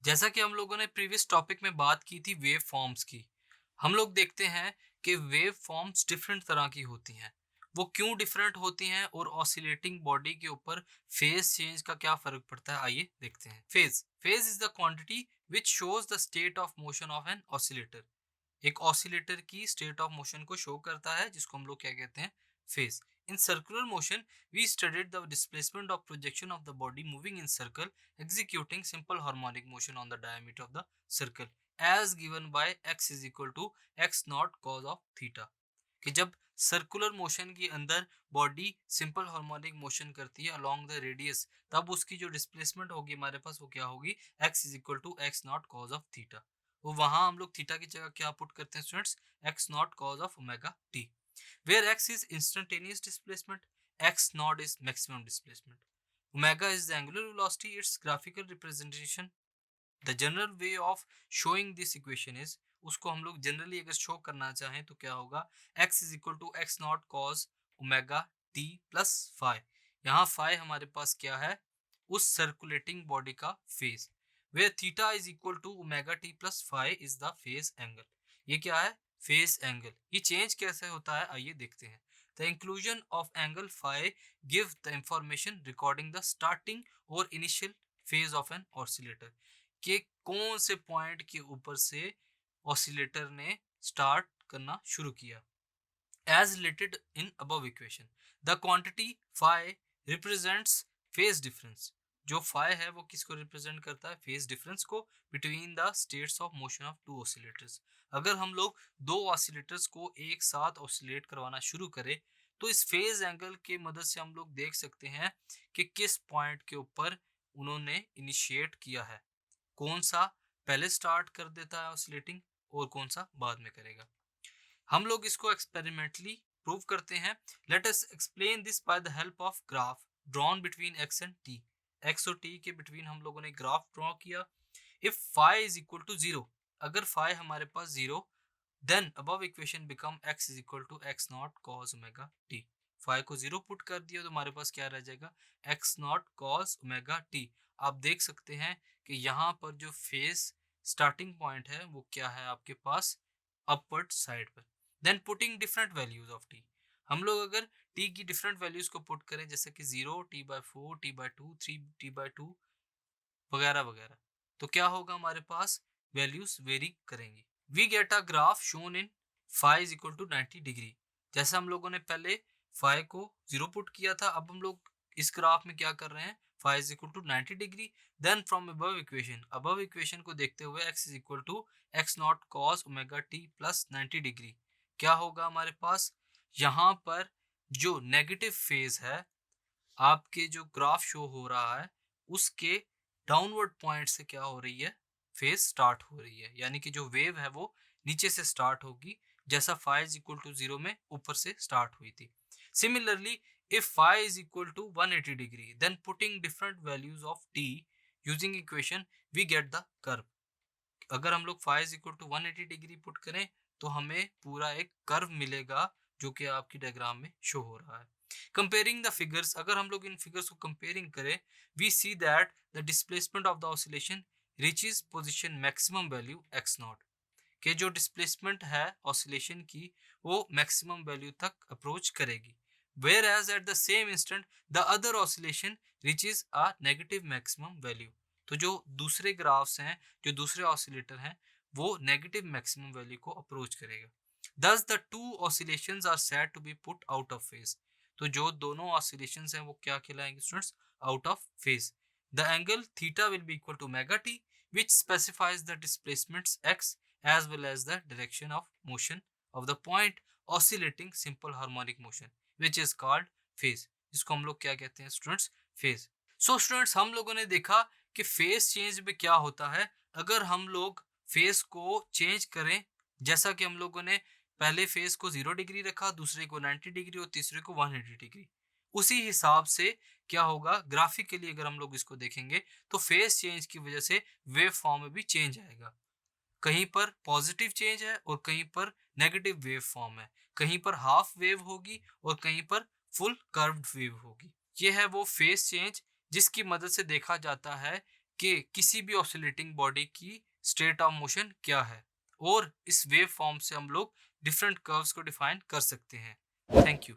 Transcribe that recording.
जैसा कि हम लोगों ने प्रीवियस टॉपिक में बात की थी वेव फॉर्म्स की, हम लोग देखते हैं कि वेव फॉर्म्स डिफरेंट तरह की होती हैं। वो क्यों डिफरेंट होती हैं और ऑसिलेटिंग बॉडी के ऊपर फेज चेंज का क्या फर्क पड़ता है, आइए देखते हैं। Phase is the quantity which shows the state of motion of an oscillator. एक ऑसिलेटर की स्टेट ऑफ मोशन को शो करता है, जिसको हम लोग क्या कहते हैं, phase. In circular motion we studied the displacement of projection of the body moving in circle executing simple harmonic motion on the diameter of the circle as given by x is equal to x naught cos of theta। कि जब circular motion के अंदर body simple harmonic motion करती है along the radius, तब उसकी जो displacement होगी हमारे पास वो क्या होगी, x is equal to x naught cos of theta. वो वहां हम लोग थीटा की जगह क्या पुट करते हैं students, x naught cos of omega t, where x is instantaneous displacement, x naught is maximum displacement. Omega is the angular velocity, its graphical representation. The general way of showing this equation is, उसको हम लोग generally अगर show करना चाहें तो क्या होगा, x is equal to x not cos omega t plus five. यहाँ फाइव हमारे पास क्या है, उस सर्कुलेटिंग बॉडी का phase, where theta is equal to omega t plus five is the phase angle. ये क्या है, फेज एंगल। ये चेंज कैसे होता है, आइए देखते हैं। The inclusion of angle five give the information recording the starting और initial phase of an oscillator, कि कौन से पॉइंट के ऊपर से ऑसिलेटर ने स्टार्ट करना शुरू किया। As related in above equation, the quantity phi represents phase difference. जो phi है वो किसको रिप्रेजेंट करता है, फेज डिफरेंस को between the states of motion of two oscillators. अगर हम लोग दो ऑसिलेटर्स को एक साथ ऑसिलेट करवाना शुरू करें तो इस फेज एंगल के मदद से हम लोग देख सकते हैं कि किस पॉइंट के ऊपर उन्होंने इनिशिएट किया है, कौन सा पहले स्टार्ट कर देता है ऑसिलेटिंग और कौन सा बाद में करेगा। हम लोग इसको एक्सपेरिमेंटली प्रूव करते हैं। Let us explain this by the help of graph drawn between x and t। x और t के बिटवीन हम लोगों ने ग्राफ ड्रॉ किया। If phi is equal to zero, अगर फाई हमारे पास zero, then above equation become x is equal to x not cos omega t. Phi को जीरो पुट कर दिया तो हमारे पास क्या रह जाएगा, x not cos omega T. आप देख सकते हैं कि यहाँ पर जो फेस स्टार्टिंग पॉइंट है वो क्या है आपके पास, अपवर्ड साइड पर। Then putting different values of t, हम लोग अगर टी की डिफरेंट वैल्यूज को पुट करें, जैसे कि 0, t by 4, t by 2, 3, t by 2 वगैरह वगैरह, तो क्या होगा हमारे पास, वैल्यूज वेरी करेंगी। We get a graph shown in five is equal to 90 degree. जैसे हम लोगों ने पहले फाइव को जीरो पुट किया था, अब हम लोग इस ग्राफ में क्या कर रहे हैं, five is equal to 90 degree. Then from above equation को देखते हुए x is equal to x not cos omega t plus 90 degree, क्या होगा हमारे पास, यहाँ पर जो नेगेटिव फेज है आपके जो ग्राफ शो हो रहा है उसके डाउनवर्ड पॉइंट से क्या हो रही है, फेज स्टार्ट हो रही है, यानी कि जो वेव है वो नीचे से स्टार्ट होगी, जैसा five is equal to zero में ऊपर से स्टार्ट हुई थी। Similarly if five is equal to 180 degree, then putting different values of t using equation we get the curve. अगर हम लोग five is equal to 180 degree put करें तो हमें पूरा एक कर्व मिलेगा, जो कि आपकी डायग्राम में शो हो रहा है। कंपेयरिंग द फिगर्स, अगर हम लोग इन फिगर्स को कंपेयरिंग करें, we see that the displacement of the oscillation reaches position maximum value x naught, के जो डिस्प्लेसमेंट है ऑसिलेशन की वो मैक्सिमम वैल्यू तक अप्रोच करेगी, whereas at the same instant the other oscillation reaches a negative maximum value. तो जो दूसरे ग्राफ्स हैं, जो दूसरे ऑसिलेटर हैं, वो नेगेटिव मैक्सिमम वैल्यू को अप्रोच करेगा। Thus the two oscillations are said to be put out of phase. तो जो दोनों ऑसिलेशंस हैं वो क्या कहलाएंगे students, out of phase. The angle theta will be equal to omega t which specifies the displacements x as well as the direction of motion of the point oscillating simple harmonic motion which is called phase, जिसको हम लोग क्या कहते हैं students, phase. So students हम लोगों ने देखा कि फेज चेंज में क्या होता है अगर हम लोग फेज को चेंज करें, जैसा कि हम लोगों ने पहले फेज को 0 डिग्री रखा, दूसरे को 90 डिग्री और तीसरे को 180 डिग्री। उसी हिसाब से क्या होगा ग्राफिकली, अगर हम लोग इसको देखेंगे तो फेज चेंज की वजह से वेव फॉर्म में भी चेंज आएगा। कहीं पर पॉजिटिव चेंज है और कहीं पर नेगेटिव वेव फॉर्म है, कहीं पर हाफ वेव होगी और कहीं पर फुल कर्व्ड वेव होगी। ये है वो फेज चेंज जिसकी मदद से देखा जाता है कि किसी भी ऑसिलेटिंग बॉडी की स्टेट ऑफ मोशन क्या है, और इस वेव फॉर्म से हम लोग डिफरेंट कर्व्स को डिफाइन कर सकते हैं। Thank you.